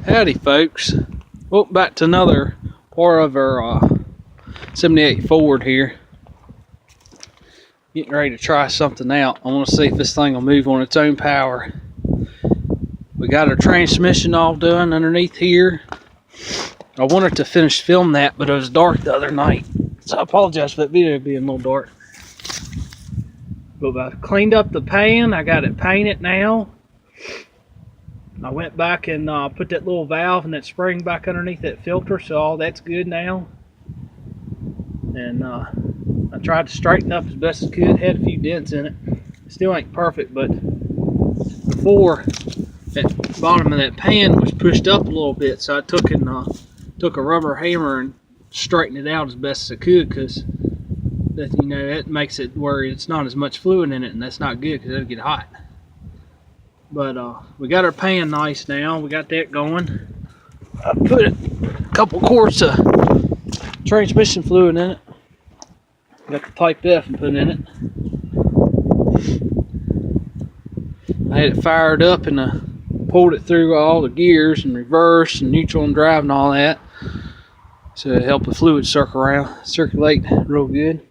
Howdy folks, welcome back to another part of our 78 Ford here. Getting ready to try something out. I want to see if this thing will move on its own power. We got our transmission all done underneath here. I wanted to finish filming that, but it was dark the other night, so I apologize for that video being a little dark. But I cleaned up the pan, I got it painted now. I went back and put that little valve and that spring back underneath that filter, so all that's good now. And I tried to straighten up as best as I could. Had a few dents in it. Still ain't perfect, but before that bottom of that pan was pushed up a little bit, so I took a rubber hammer and straightened it out as best as I could, because that, you know, that makes it where it's not as much fluid in it, and that's not good because it'll get hot. But we got our pan nice now. We got that going. I put a couple quarts of transmission fluid in it. Got the Type F and put in it. I had it fired up and pulled it through all the gears and reverse and neutral and drive and all that. So it helped the fluid circulate real good.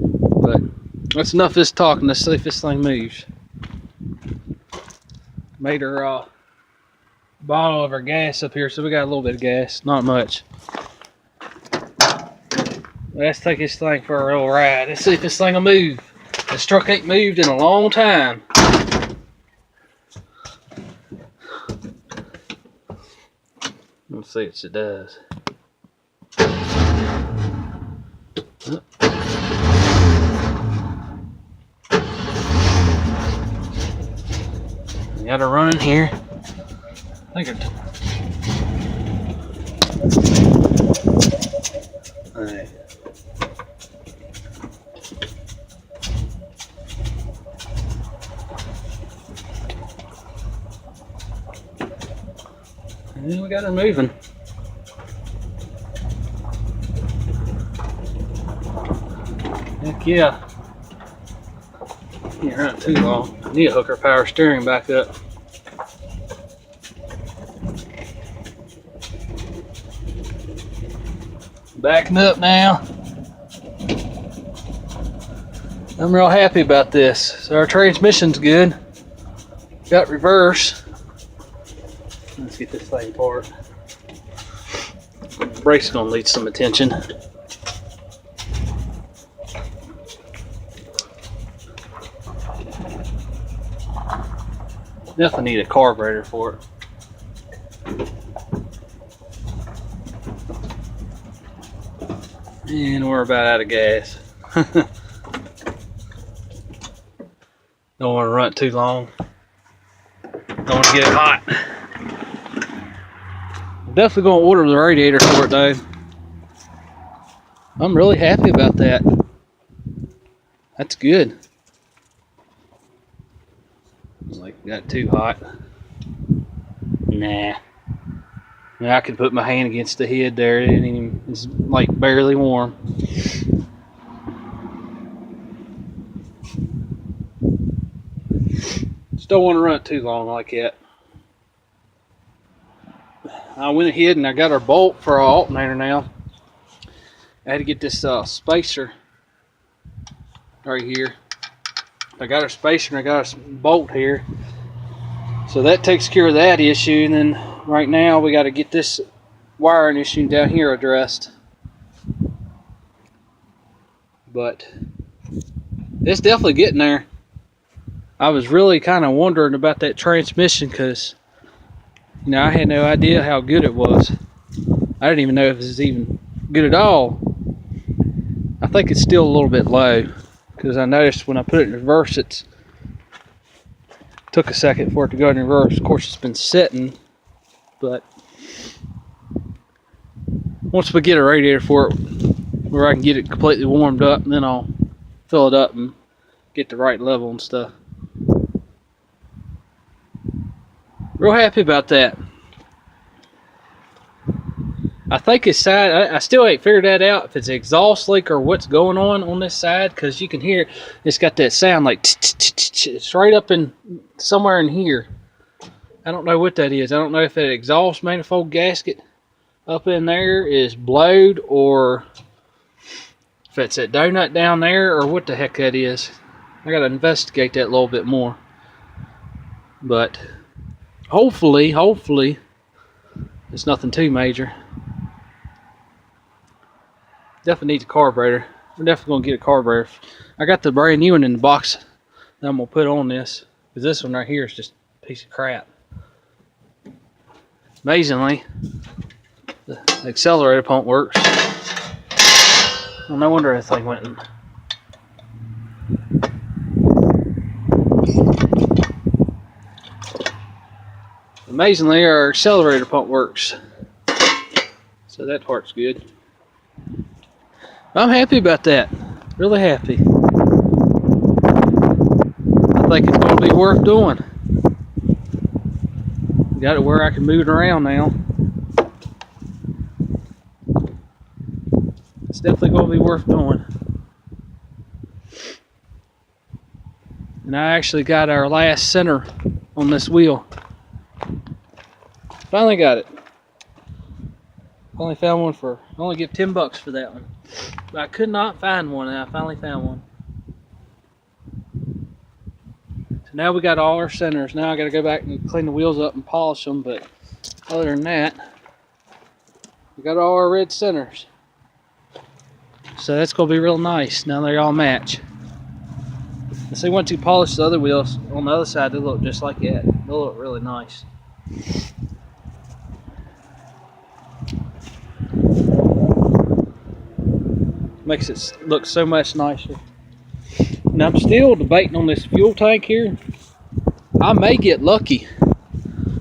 But that's enough of this talking. Let's see if this thing moves. Made her bottle of our gas up here, so we got a little bit of gas, not much. Let's take this thing for a real ride. Let's see if this thing will move. This truck ain't moved in a long time. Let's see if it does. Got her running here. I think alright. And then we got her moving. Heck yeah. Can't run too long. I need to hook our power steering back up. Backing up now. I'm real happy about this. So our transmission's good. Got reverse. Let's get this thing apart. The brake's gonna need some attention. Definitely need a carburetor for it. And we're about out of gas. Don't want to run it too long. Don't want to get it hot. I'm definitely going to order the radiator for it though. I'm really happy about that. That's good. Like, got too hot. Nah. I could put my hand against the head there. It's like barely warm. Just don't want to run it too long like that. I went ahead and I got our bolt for our alternator now. I had to get this spacer right here. I got our spacer and I got our bolt here. So that takes care of that issue, and then right now we got to get this wiring issue down here addressed. But it's definitely getting there. I was really kind of wondering about that transmission because, you know, I had no idea how good it was. I didn't even know if it was even good at all. I think it's still a little bit low because I noticed when I put it in reverse, it took a second for it to go in reverse. Of course, it's been sitting, but once we get a radiator for it where I can get it completely warmed up, then I'll fill it up and get the right level and stuff. Real happy about that. I think it's side, I still ain't figured that out, if it's an exhaust leak or what's going on this side, because you can hear it's got that sound like it's right up in somewhere in here. I don't know what that is. I don't know if that exhaust manifold gasket up in there is blowed, or if it's that donut down there, or what the heck that is. I gotta investigate that a little bit more. But hopefully it's nothing too major. Definitely needs a carburetor. We're definitely gonna get a carburetor. I got the brand new one in the box that I'm gonna put on this, because this one right here is just a piece of crap. Amazingly, the accelerator pump works. Well, no wonder that thing went in. Amazingly, our accelerator pump works. So that part's good. I'm happy about that. Really happy. I think it's going to be worth doing. Got it where I can move it around now. It's definitely going to be worth doing. And I actually got our last center on this wheel. Finally got it. Only found one for, I only give $10 for that one. But I could not find one, and I finally found one. So now we got all our centers. Now I got to go back and clean the wheels up and polish them. But other than that, we got all our red centers. So that's going to be real nice. Now they all match. And so once you polish the other wheels on the other side, they look just like that. They'll look really nice. Makes it look so much nicer. And I'm still debating on this fuel tank here. I may get lucky.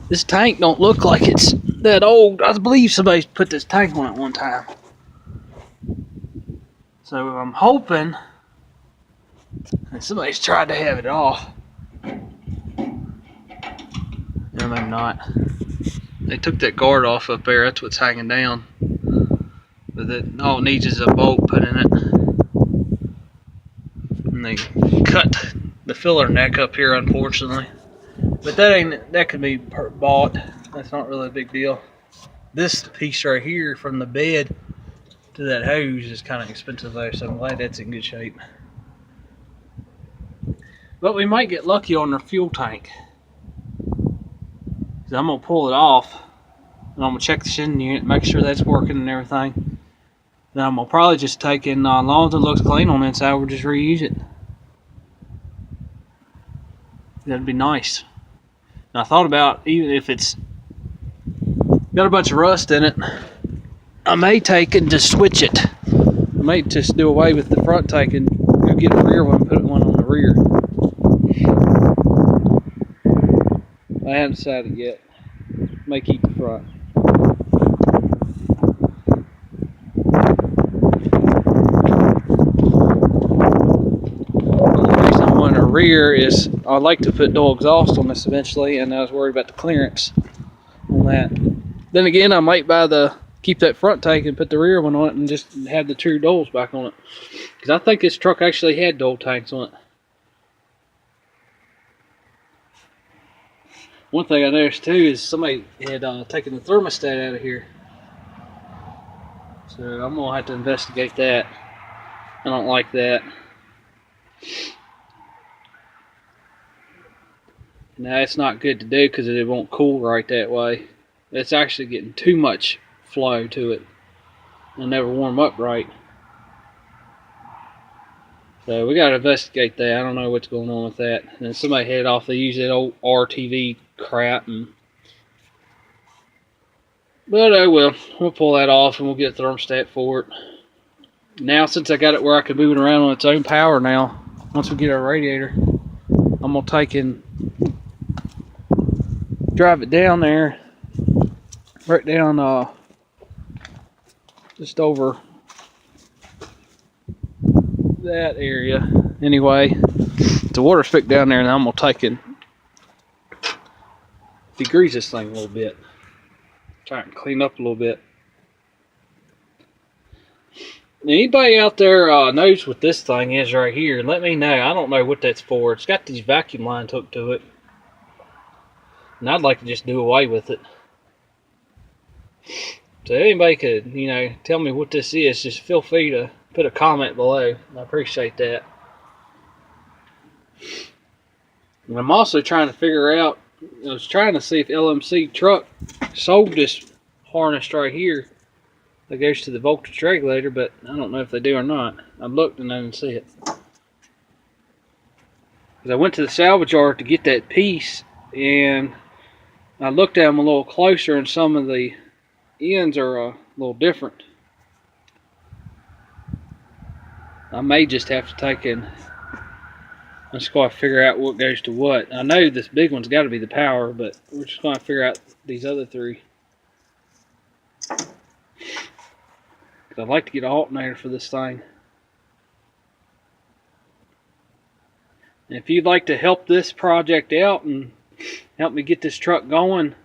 This tank don't look like it's that old. I believe somebody's put this tank on it one time. So I'm hoping that somebody's tried to have it off. No, maybe not. They took that guard off up there. That's what's hanging down. But that all it needs is a bolt put in it. And they cut the filler neck up here, unfortunately. But that can be bought. That's not really a big deal. This piece right here from the bed to that hose is kind of expensive though, so I'm glad that's in good shape. But we might get lucky on the fuel tank. So I'm gonna pull it off and I'm gonna check the shipping unit, make sure that's working and everything. Then I'm gonna probably just take in, as long as it looks clean on the inside, we'll just reuse it. That'd be nice. And I thought about, even if it's got a bunch of rust in it, I may take and just switch it. I may just do away with the front tank and go get a rear one and put one on the rear. I haven't decided yet. May keep the front. The reason I want a rear is I'd like to put dual exhaust on this eventually, and I was worried about the clearance on that. Then again, I might keep that front tank and put the rear one on it and just have the two duals back on it. Because I think this truck actually had dual tanks on it. One thing I noticed too is somebody had taken the thermostat out of here. So I'm going to have to investigate that. I don't like that. Now it's not good to do because it won't cool right that way. It's actually getting too much flow to it. It'll never warm up right. So we got to investigate that. I don't know what's going on with that. And then somebody headed off. They use that old RTV crap. But oh well. We'll pull that off and we'll get a thermostat for it. Now since I got it where I can move it around on its own power now, once we get our radiator, I'm going to take and drive it down there. Right down just over that area. Anyway, the water's thick down there, and I'm gonna take and degrease this thing a little bit. Try and clean up a little bit. Anybody out there knows what this thing is right here? Let me know. I don't know what that's for. It's got these vacuum lines hooked to it. And I'd like to just do away with it. So if anybody could, you know, tell me what this is, just feel free to put a comment below. I appreciate that. And I'm also trying to figure out, I was trying to see if LMC truck sold this harness right here that goes to the voltage regulator, but I don't know if they do or not. I looked and I didn't see it. Because I went to the salvage yard to get that piece, and I looked at them a little closer, and some of the ends are a little different. I may just have to take in. Let's go and figure out what goes to what. I know this big one's got to be the power, but we're just going to figure out these other three. Because I'd like to get an alternator for this thing. And if you'd like to help this project out and help me get this truck going,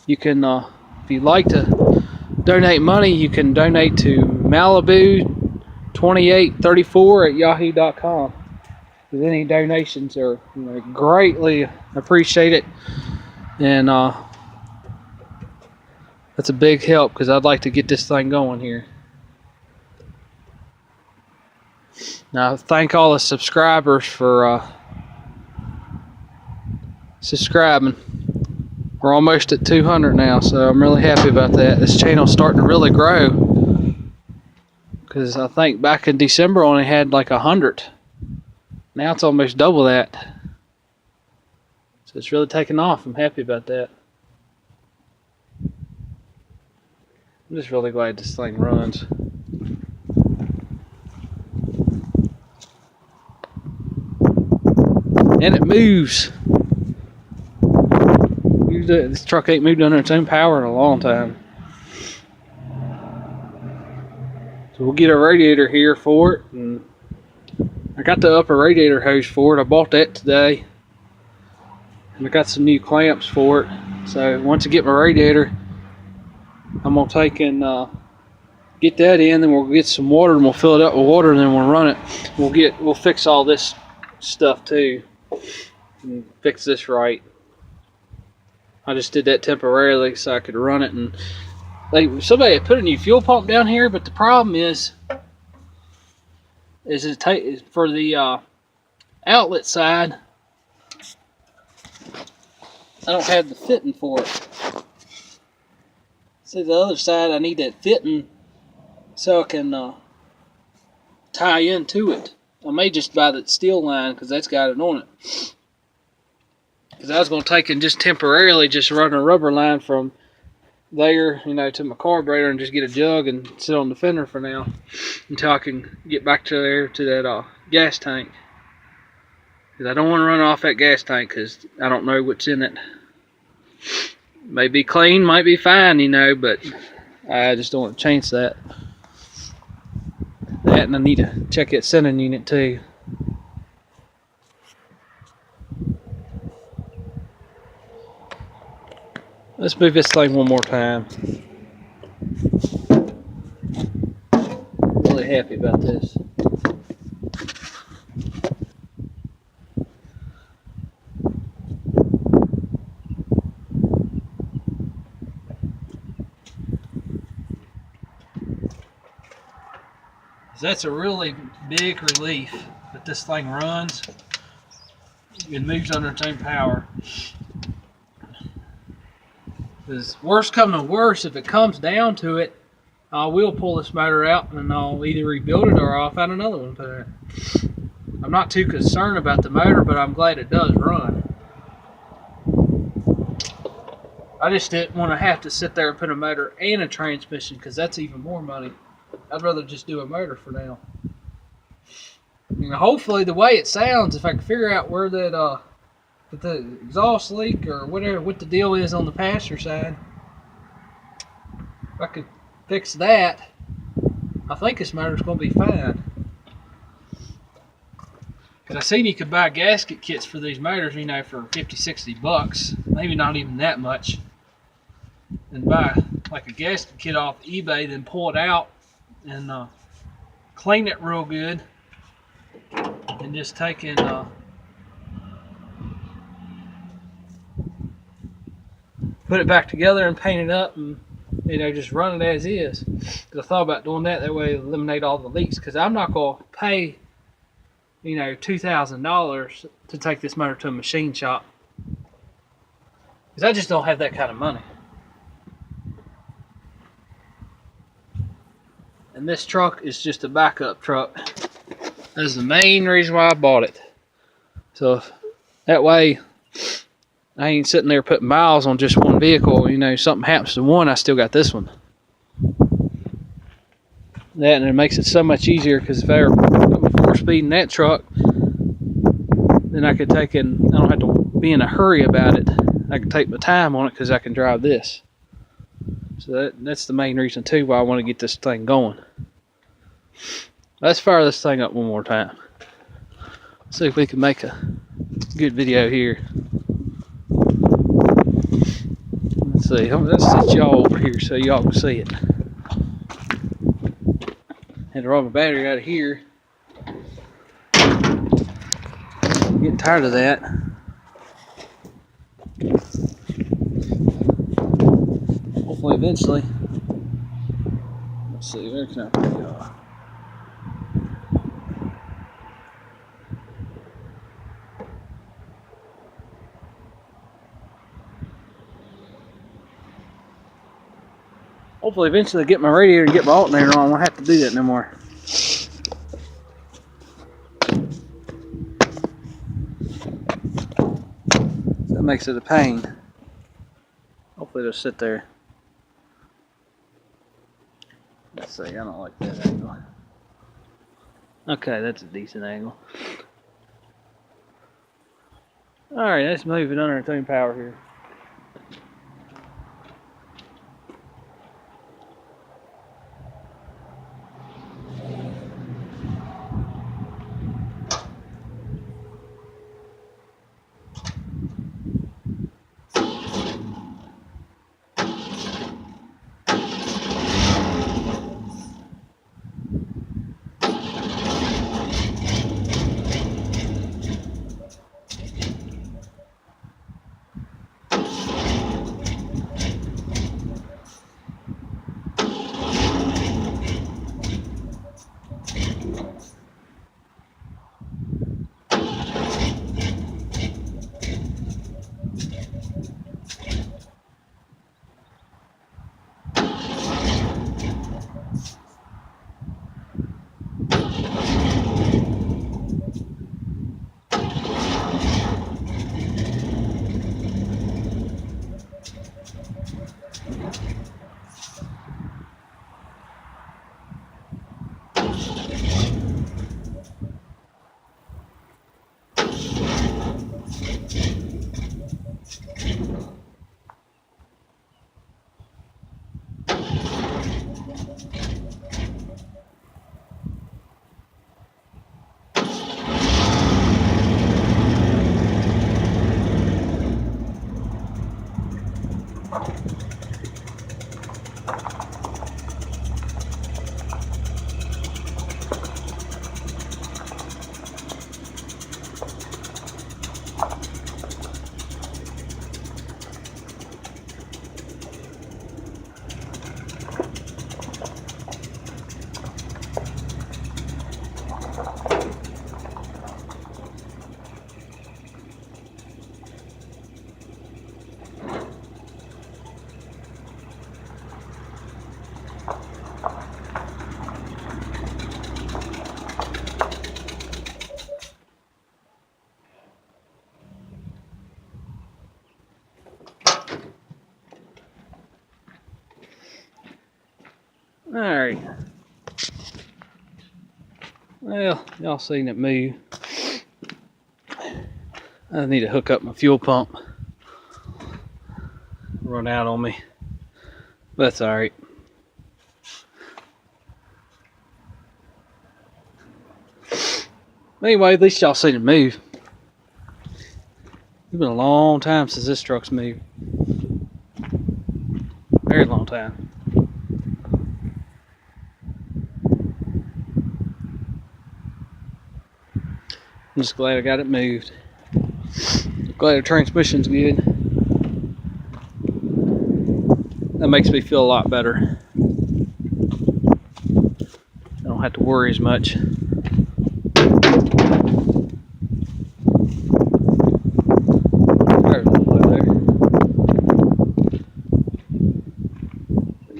you can, if you'd like to donate money, you can donate to Malibu2834@yahoo.com. With any donations are, you know, greatly appreciated, and that's a big help because I'd like to get this thing going here. Now, thank all the subscribers for subscribing. We're almost at 200 now, so I'm really happy about that. This channel's starting to really grow, because I think back in December I only had like 100. Now it's almost double that. So it's really taken off. I'm happy about that. I'm just really glad this thing runs. And it moves. This truck ain't moved under its own power in a long time. So we'll get a radiator here for it. And I got the upper radiator hose for it. I bought that today. And I got some new clamps for it. So once I get my radiator, I'm going to take and get that in. Then we'll get some water and we'll fill it up with water and then we'll run it. We'll fix all this stuff too. And fix this right. I just did that temporarily so I could run it. And somebody had put a new fuel pump down here, but the problem is it for the outlet side, I don't have the fitting for it. See, the other side I need that fitting so I can tie into it. I may just buy the steel line because that's got it on it. Because I was going to take and just temporarily just run a rubber line from there, you know, to my carburetor and just get a jug and sit on the fender for now until I can get back to there to that gas tank. Because I don't want to run off that gas tank because I don't know what's in it. May be clean, might be fine, you know, but I just don't want to change that. That, and I need to check that sending unit too. Let's move this thing one more time. Really happy about this. That's a really big relief that this thing runs and moves under its own power. Because worst come to worst, if it comes down to it, I will pull this motor out and I'll either rebuild it or I'll find another one to put in. I'm not too concerned about the motor, but I'm glad it does run. I just didn't want to have to sit there and put a motor and a transmission because that's even more money. I'd rather just do a motor for now. You know, hopefully the way it sounds, if I can figure out where that the exhaust leak or whatever, what the deal is on the passenger side, if I could fix that, I think this motor's going to be fine. Because I seen you could buy gasket kits for these motors, you know, for 50, 60 bucks, maybe not even that much, and buy like a gasket kit off eBay, then pull it out and clean it real good, and just take and put it back together and paint it up, and just run it as is. Because I thought about doing that. That way, eliminate all the leaks. Because I'm not gonna pay, $2,000 to take this motor to a machine shop. Because I just don't have that kind of money. And this truck is just a backup truck. That's the main reason why I bought it. So that way, I ain't sitting there putting miles on just one vehicle. Something happens to one, I still got this one. And it makes it so much easier, because if I ever put 4-speed in that truck, then I could take it, and I don't have to be in a hurry about it. I can take my time on it because I can drive this. So that's the main reason too why I want to get this thing going. Let's fire this thing up one more time. See if we can make a good video here. Let's see. Let's set y'all over here so y'all can see it. Had to roll my battery out of here. I'm getting tired of that. Hopefully, eventually. Let's see. Where can I put y'all? Hopefully eventually get my radiator and get my alternator on. I won't have to do that no more. That makes it a pain. Hopefully it'll sit there. Let's see, I don't like that angle. Okay, that's a decent angle. Alright, let's move it under 13 power here. Alright. Well, y'all seen it move. I need to hook up my fuel pump. Run out on me. But that's alright. Anyway, at least y'all seen it move. It's been a long time since this truck's moved. Very long time. I'm just glad I got it moved. Glad the transmission's good. That makes me feel a lot better. I don't have to worry as much. There's a little bit there.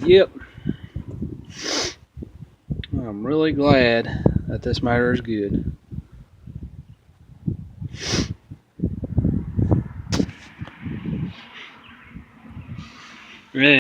Yep. I'm really glad that this motor is good.